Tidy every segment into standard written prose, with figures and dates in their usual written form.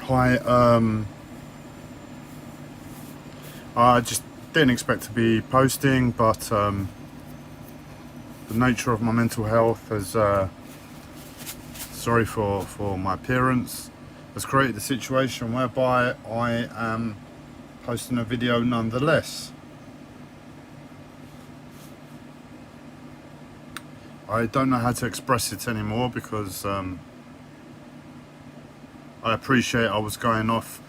Hi, I just didn't expect to be posting, but the nature of my mental health has, sorry for my appearance, has created a situation whereby I am posting a video nonetheless. I don't know how to express it anymore because I appreciate I was going off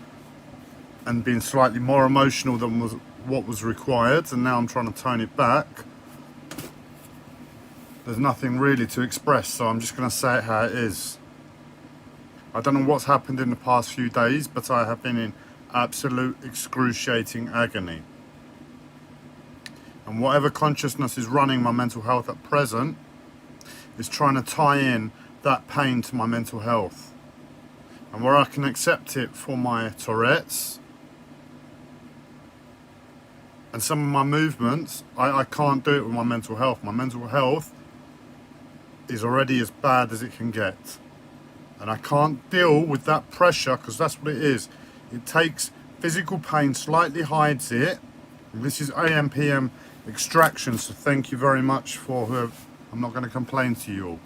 and being slightly more emotional than what was required, and now I'm trying to tone it back. There's nothing really to express, so I'm just going to say it how it is. I don't know what's happened in the past few days, but I have been in absolute excruciating agony. And whatever consciousness is running my mental health at present is trying to tie in that pain to my mental health. And where I can accept it for my Tourette's and some of my movements, I can't do it with my mental health. My mental health is already as bad as it can get. And I can't deal with that pressure, because that's what it is. It takes physical pain, slightly hides it. And this is AM PM extraction, so thank you very much for her. I'm not going to complain to you all.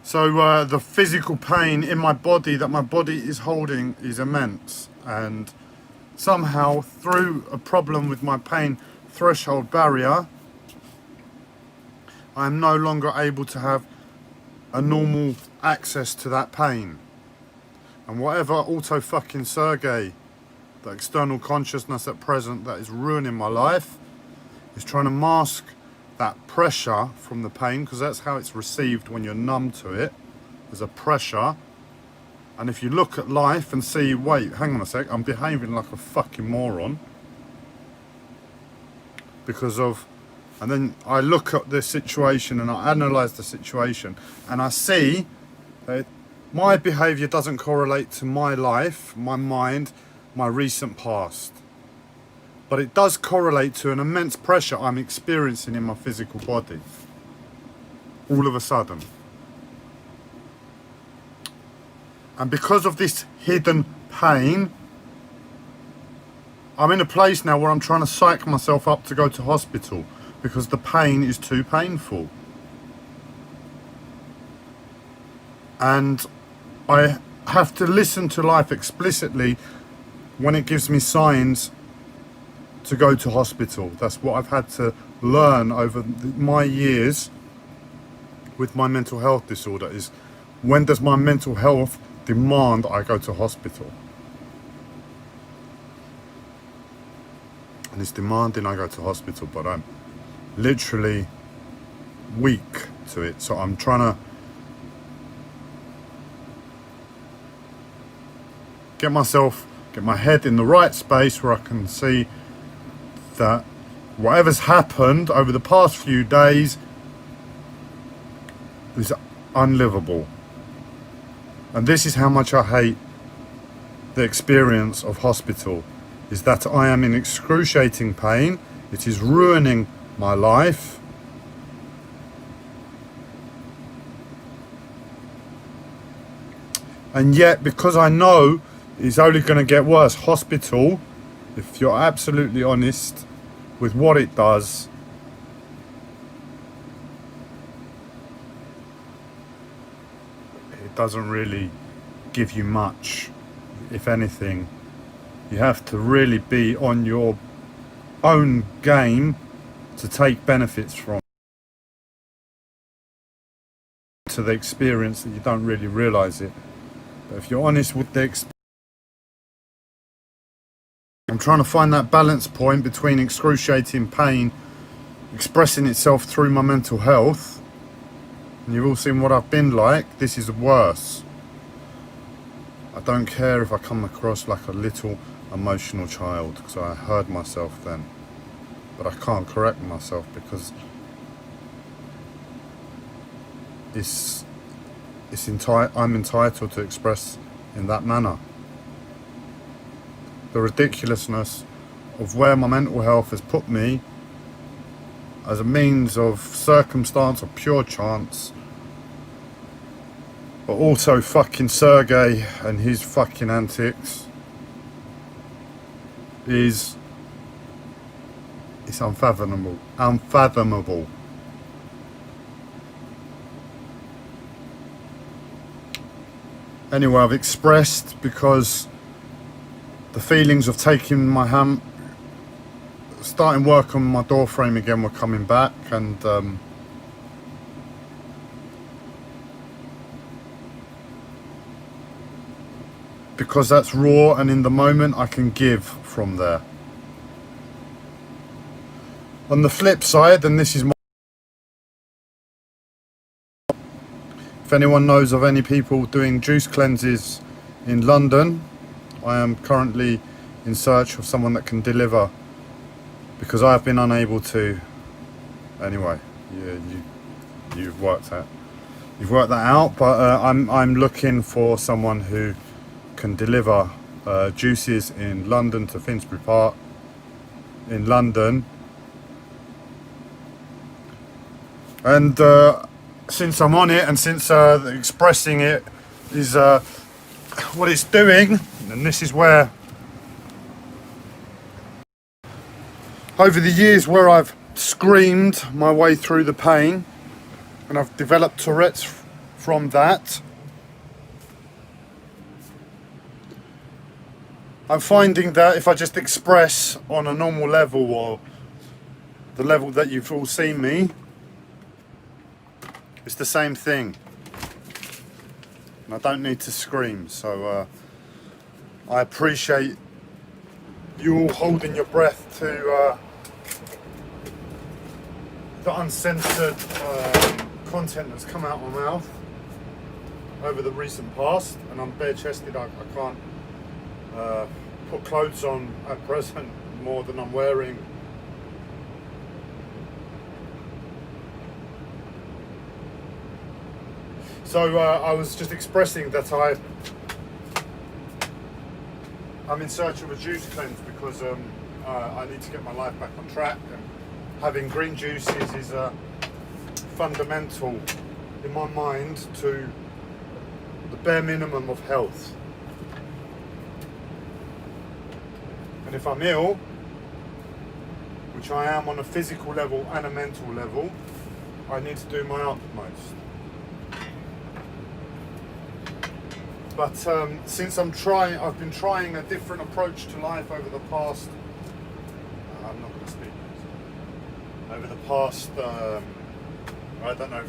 So the physical pain in my body that my body is holding is immense, and somehow through a problem with my pain threshold barrier, I am no longer able to have a normal access to that pain. And whatever auto fucking Sergey, the external consciousness at present that is ruining my life, is trying to mask that pressure from the pain, because that's how it's received when you're numb to it. There's a pressure. And if you look at life and see, wait, hang on a sec, I'm behaving like a fucking moron because of, and then I look at the situation and I analyse the situation and I see that my behaviour doesn't correlate to my life, my mind, my recent past. But it does correlate to an immense pressure I'm experiencing in my physical body. All of a sudden. And because of this hidden pain, I'm in a place now where I'm trying to psych myself up to go to hospital because the pain is too painful. And I have to listen to life explicitly when it gives me signs to go to hospital. That's what I've had to learn over my years with my mental health disorder, is when does my mental health demand I go to hospital? And it's demanding I go to hospital, but I'm literally weak to it. So I'm trying to get my head in the right space where I can see that whatever's happened over the past few days is unlivable. And this is how much I hate the experience of hospital, is that I am in excruciating pain. It is ruining my life. And yet, because I know it's only going to get worse, hospital, if you're absolutely honest with what it does, it doesn't really give you much. If anything, you have to really be on your own game to take benefits from to the experience that you don't really realize it. But if you're honest with the experience, I'm trying to find that balance point between excruciating pain expressing itself through my mental health. And you've all seen what I've been like. This is worse. I don't care if I come across like a little emotional child, because I heard myself then. But I can't correct myself because I'm entitled to express in that manner. The ridiculousness of where my mental health has put me as a means of circumstance or pure chance But also fucking Sergey and his fucking antics it's unfathomable. Anyway, I've expressed because the feelings of taking my starting work on my door frame again were coming back, and because that's raw and in the moment, I can give from there. On the flip side, and this is my, if anyone knows of any people doing juice cleanses in London, I am currently in search of someone that can deliver, because I have been unable to. Anyway, you've worked that out, but I'm looking for someone who can deliver juices in London to Finsbury Park in London. And since I'm on it, and since expressing it is what it's doing, and this is where, over the years where I've screamed my way through the pain, and I've developed Tourette's from that, I'm finding that if I just express on a normal level, or the level that you've all seen me, it's the same thing. And I don't need to scream, so I appreciate you all holding your breath to the uncensored content that's come out of my mouth over the recent past. And I'm bare-chested, I can't put clothes on at present more than I'm wearing. So I was just expressing that I'm in search of a juice cleanse, because I need to get my life back on track, and having green juices is fundamental in my mind to the bare minimum of health. And if I'm ill, which I am on a physical level and a mental level, I need to do my utmost. But since I've been trying a different approach to life over the past, I'm not going to speak, over the past, I don't know,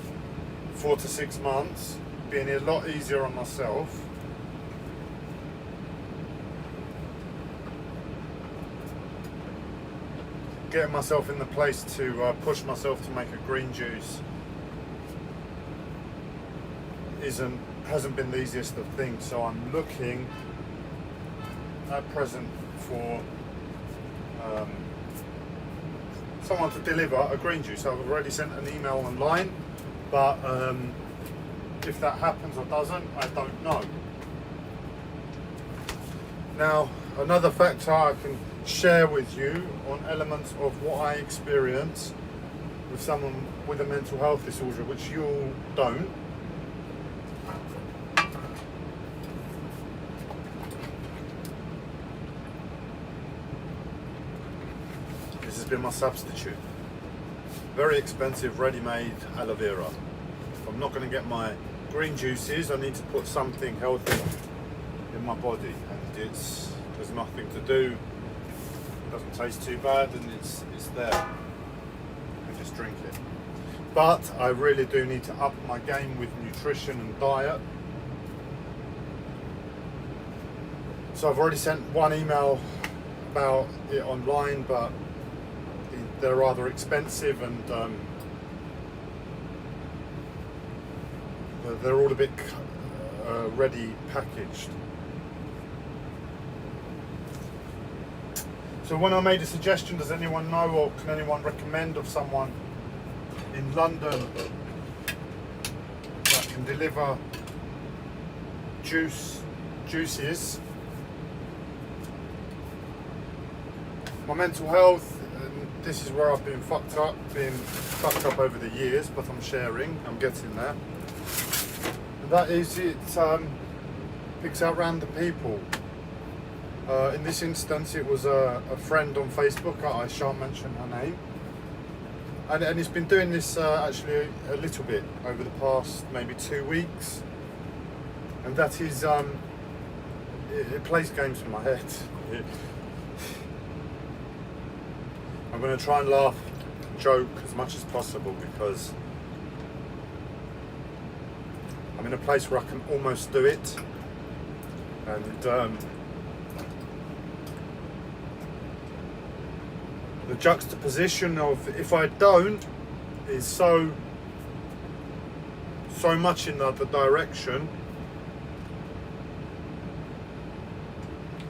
4 to 6 months, being a lot easier on myself. Getting myself in the place to push myself to make a green juice hasn't been the easiest of things. So I'm looking at present for someone to deliver a green juice. I've already sent an email online, but if that happens or doesn't, I don't know. Now, another factor I can share with you on elements of what I experience with someone with a mental health disorder, which you all don't. This has been my substitute. Very expensive ready-made aloe vera. If I'm not going to get my green juices, I need to put something healthy in my body, and there's nothing to do. It doesn't taste too bad, and it's there. I just drink it. But I really do need to up my game with nutrition and diet. So I've already sent one email about it online, but they're rather expensive, and they're all a bit ready packaged. So when I made a suggestion, does anyone know, or can anyone recommend of someone in London that can deliver juices? My mental health, and this is where I've been fucked up over the years, but I'm getting there. And that is it picks out random people. In this instance, it was a friend on Facebook. I shan't mention her name. And it's been doing this actually a little bit over the past maybe 2 weeks. And that is, it plays games in my head. I'm going to try and laugh, joke as much as possible, because I'm in a place where I can almost do it. And the juxtaposition of if I don't is so much in the other direction.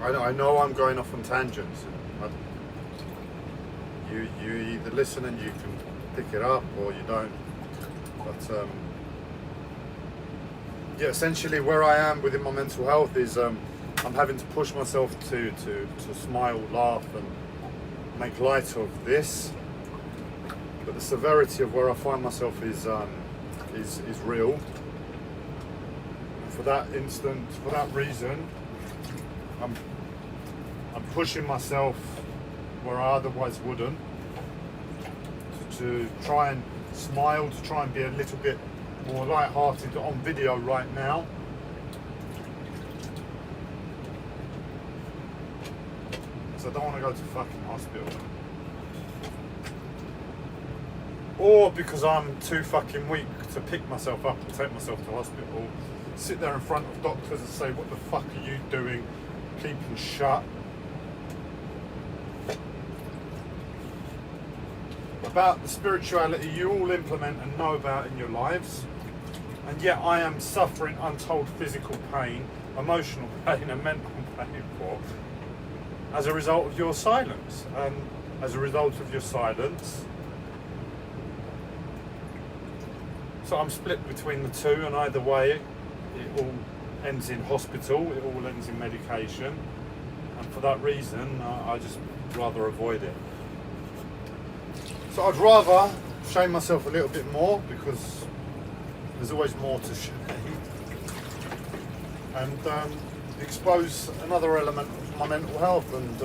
I know I'm going off on tangents. You either listen and you can pick it up, or you don't. But yeah, essentially where I am within my mental health is I'm having to push myself to smile, laugh, and make light of this. But the severity of where I find myself is real. And for that reason, I'm pushing myself where I otherwise wouldn't, to try and smile, to try and be a little bit more light-hearted on video right now. So I don't want to go to fucking hospital. Or because I'm too fucking weak to pick myself up and take myself to hospital, sit there in front of doctors and say, what the fuck are you doing? Keeping shut. About the spirituality you all implement and know about in your lives, and yet I am suffering untold physical pain, emotional pain and mental pain for, as a result of your silence. And as a result of your silence, so I'm split between the two, and either way it all ends in hospital, it all ends in medication, and for that reason I just rather avoid it. So I'd rather shame myself a little bit more, because there's always more to shame, and expose another element of my mental health and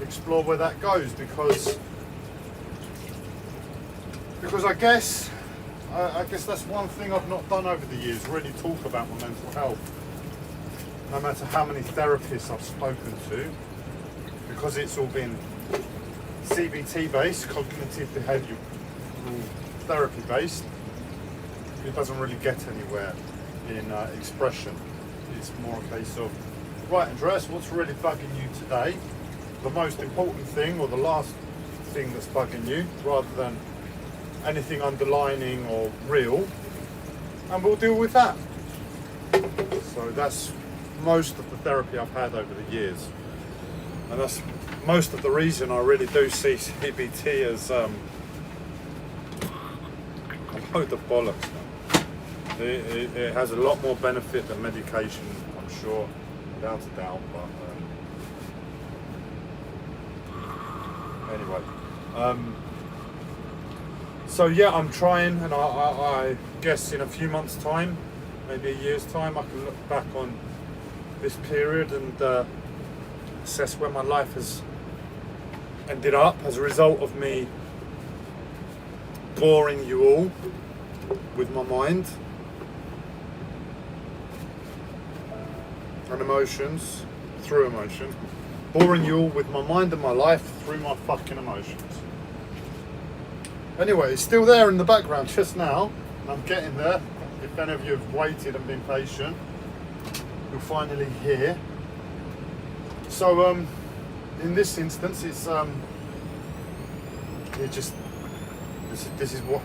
explore where that goes, because I guess that's one thing I've not done over the years, really talk about my mental health, no matter how many therapists I've spoken to, because it's all been CBT based, cognitive behavioural therapy based. It doesn't really get anywhere in expression. It's more a case of, right, Andreas, what's really bugging you today? The most important thing, or the last thing that's bugging you, rather than anything underlining or real, and we'll deal with that. So that's most of the therapy I've had over the years, and that's most of the reason I really do see CBT as a load of bollocks. It has a lot more benefit than medication, I'm sure, without a doubt. But anyway, so yeah, I'm trying, and I guess in a few months' time, maybe a year's time, I can look back on this period and assess where my life has ended up as a result of me boring you all with my mind and emotions, through emotions, boring you all with my mind and my life through my fucking emotions. Anyway, it's still there in the background just now, and I'm getting there. If any of you have waited and been patient, you'll finally hear. So in this instance, it's this is what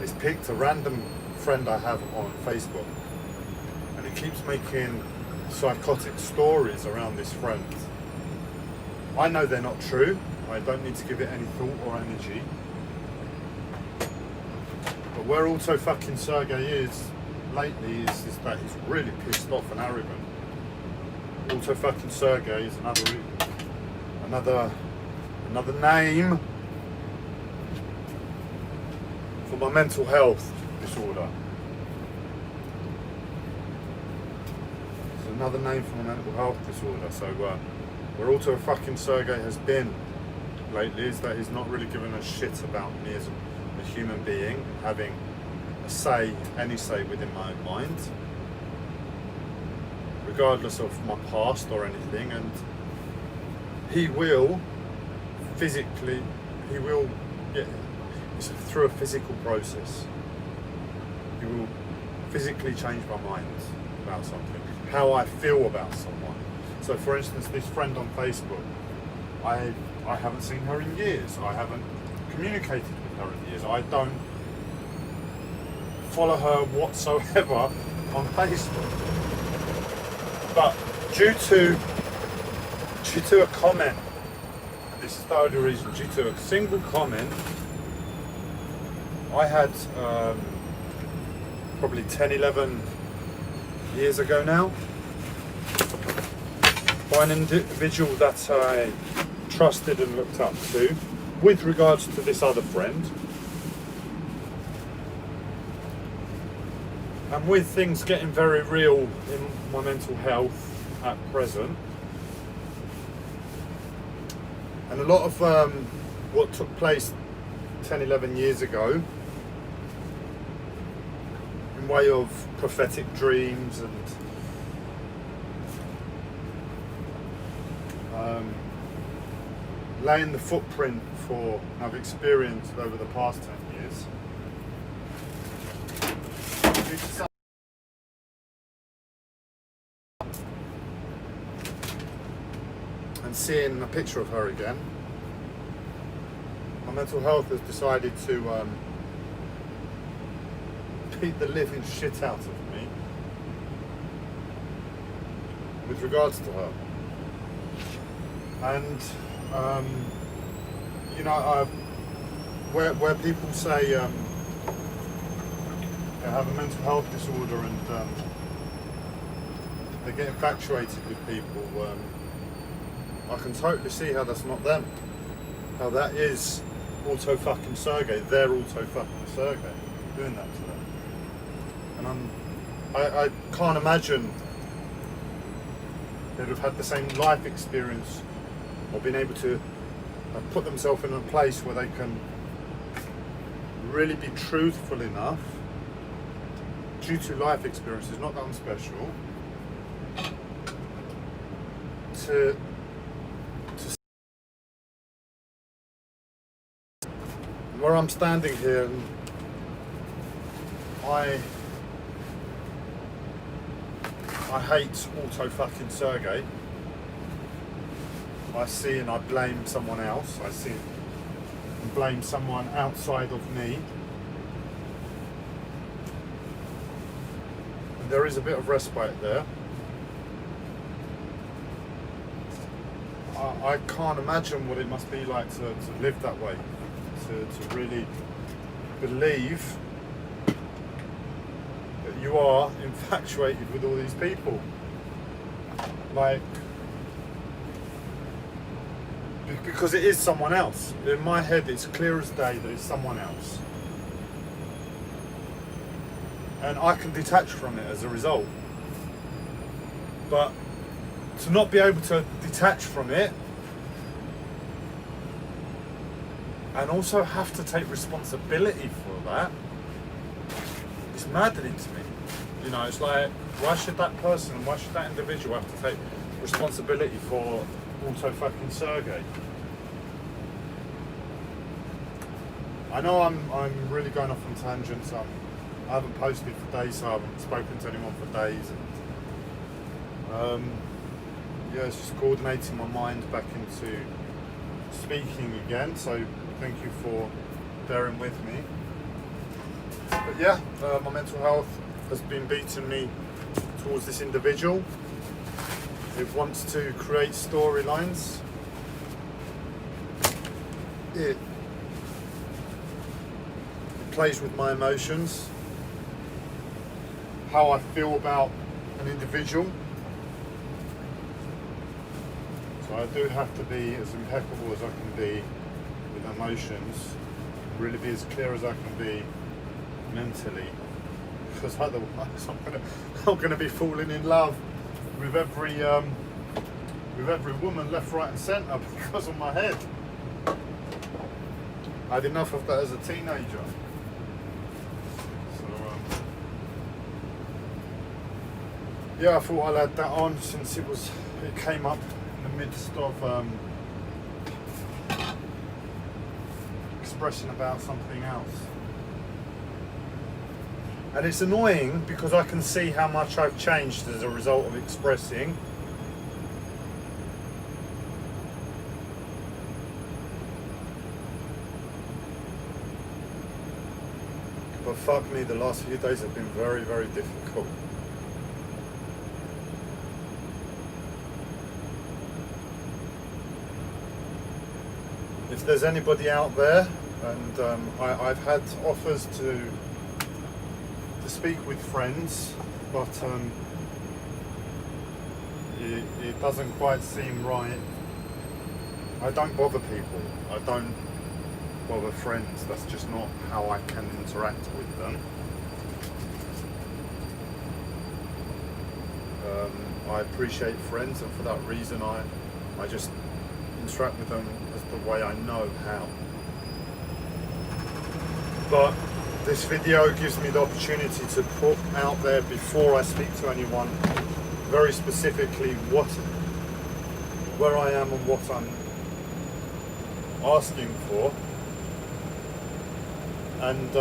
it's picked a random friend I have on Facebook, and he keeps making psychotic stories around this friend. I know they're not true. I don't need to give it any thought or energy. But where also fucking Sergey is lately is that he's really pissed off and arrogant. Also fucking Sergey is another name for my mental health disorder. another name for a mental health disorder. So where Auto fucking Sergey has been lately is that he's not really giving a shit about me as a human being, having a say, any say within my own mind, regardless of my past or anything. And he will physically, it's through a physical process. He will physically change my mind about something, how I feel about someone. So for instance, this friend on Facebook, I haven't seen her in years. I haven't communicated with her in years. I don't follow her whatsoever on Facebook. But due to a comment, this is the only reason, due to a single comment, I had probably 10, 11 years ago now, by an individual that I trusted and looked up to, with regards to this other friend. And with things getting very real in my mental health at present, and a lot of what took place 10, 11 years ago, in way of prophetic dreams and laying the footprint for I've experienced over the past 10 years. And seeing a picture of her again, my mental health has decided to beat the living shit out of me with regards to her. And you know, where people say they have a mental health disorder and they get infatuated with people, I can totally see how that's not them. How that is Auto fucking Sergey. They're Auto fucking Sergey doing that to them. And I can't imagine they'd have had the same life experience or been able to put themselves in a place where they can really be truthful enough due to life experiences, not that I'm special, to where I'm standing here, and I hate Auto fucking Sergey. I see and I blame someone else. I see and blame someone outside of me. And there is a bit of respite there. I can't imagine what it must be like to live that way, to really believe that you are infatuated with all these people. Like, because it is someone else. In my head, it's clear as day that it's someone else. And I can detach from it as a result. But to not be able to detach from it and also have to take responsibility for that is maddening to me. You know, it's like, why should that person, why should that individual have to take responsibility for Auto fucking Sergey? I know I'm really going off on tangents. I haven't posted for days, so I haven't spoken to anyone for days. And, yeah, it's just coordinating my mind back into speaking again. So thank you for bearing with me. But yeah, my mental health has been beating me towards this individual. It wants to create storylines. It plays with my emotions, how I feel about an individual. So I do have to be as impeccable as I can be with emotions, really be as clear as I can be mentally, because otherwise I'm gonna be falling in love with every woman left, right, and centre because of my head. I had enough of that as a teenager. So yeah, I thought I'll add that on since it came up in the midst of expressing about something else. And it's annoying because I can see how much I've changed as a result of expressing. But fuck me, the last few days have been very, very difficult. If there's anybody out there, and I've had offers to speak with friends, but it doesn't quite seem right. I don't bother people. I don't bother friends. That's just not how I can interact with them. I appreciate friends, and for that reason I just interact with them as the way I know how. But this video gives me the opportunity to put out there before I speak to anyone very specifically where I am and what I'm asking for. And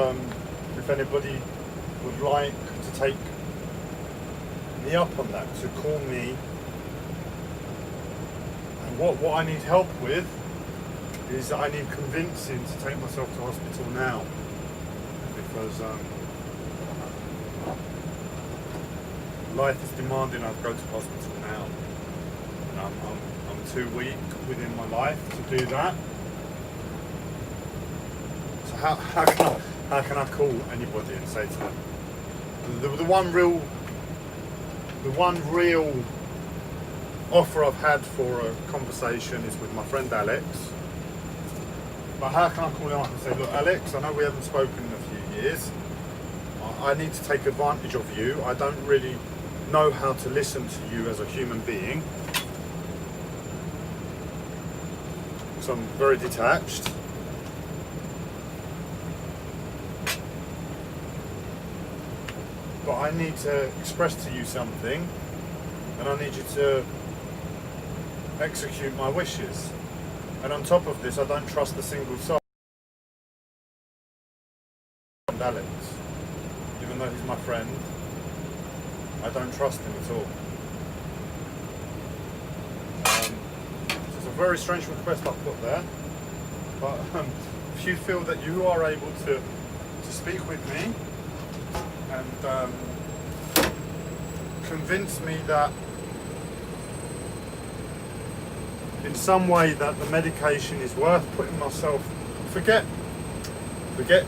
if anybody would like to take me up on that, to call me, and what I need help with is I need convincing to take myself to hospital now, because life is demanding I go to hospital now, and I'm too weak within my life to do that. So how can I call anybody and say to them? The one real offer I've had for a conversation is with my friend Alex. But how can I call him up and say, look, Alex, I know we haven't spoken in a few years. I need to take advantage of you. I don't really know how to listen to you as a human being. So I'm very detached. But I need to express to you something, and I need you to execute my wishes. And on top of this, I don't trust a single soul. And Alex, even though he's my friend, I don't trust him at all. So it's a very strange request I've put there. But if you feel that you are able to speak with me and convince me that in some way that the medication is worth putting myself, forget that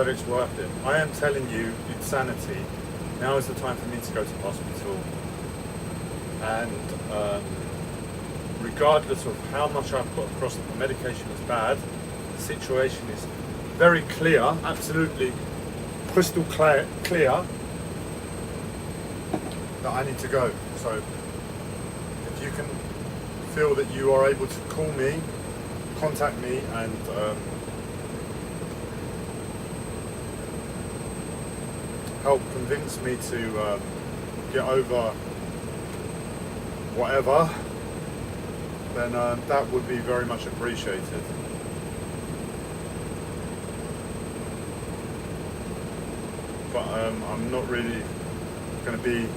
it's worth it. I am telling you, insanity. Now is the time for me to go to hospital, and regardless of how much I've put across that the medication is bad, the situation is very clear, absolutely crystal clear that I need to go. So if you can feel that you are able to call me, contact me, and help convince me to get over whatever, then that would be very much appreciated. But I'm not really going to be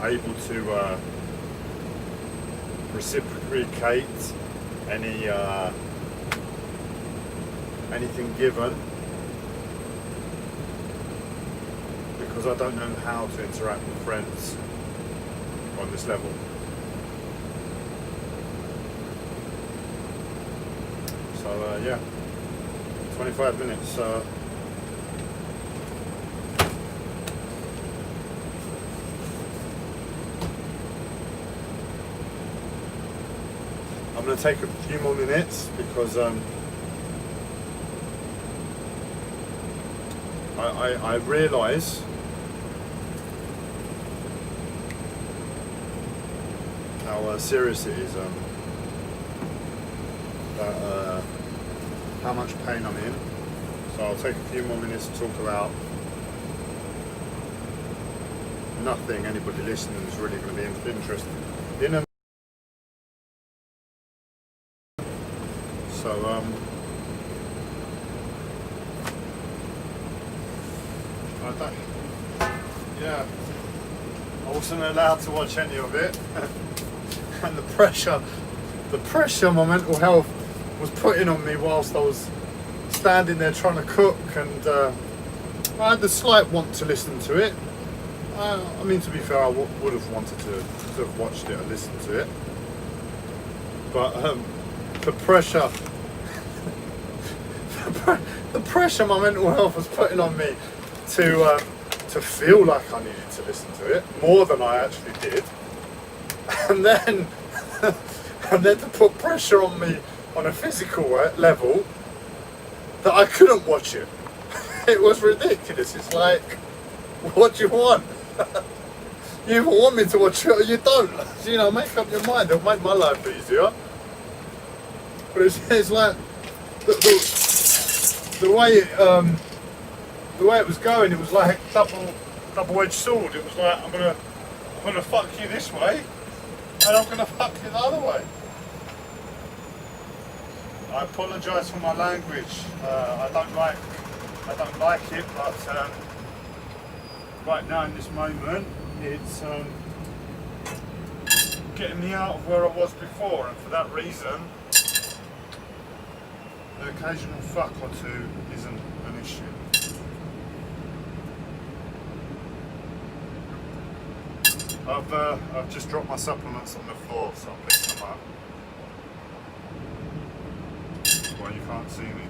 able to reciprocate anything given, because I don't know how to interact with friends on this level. So yeah, 25 minutes. I'm going to take a few more minutes because I realise how serious it is, how much pain I'm in. So I'll take a few more minutes to talk about nothing anybody listening is really going to be interested in. So I don't, yeah, I wasn't allowed to watch any of it, and the pressure my mental health was putting on me whilst I was standing there trying to cook, and I had the slight want to listen to it. I mean, to be fair, I would have wanted to have watched it and listened to it, but the pressure the pressure my mental health was putting on me to feel like I needed to listen to it more than I actually did, and then to put pressure on me on a physical level that I couldn't watch it. It was ridiculous. It's like, what do you want? You either want me to watch it or you don't. You know, make up your mind. It'll make my life easier. But it's like the way it was going. It was like double-edged sword. It was like, I'm gonna fuck you this way, and I'm gonna fuck you the other way. I apologise for my language. I don't like it, but right now in this moment, it's getting me out of where I was before, and for that reason, the occasional fuck or two isn't an issue. I've just dropped my supplements on the floor, so I'm picking them up. Well, you can't see me.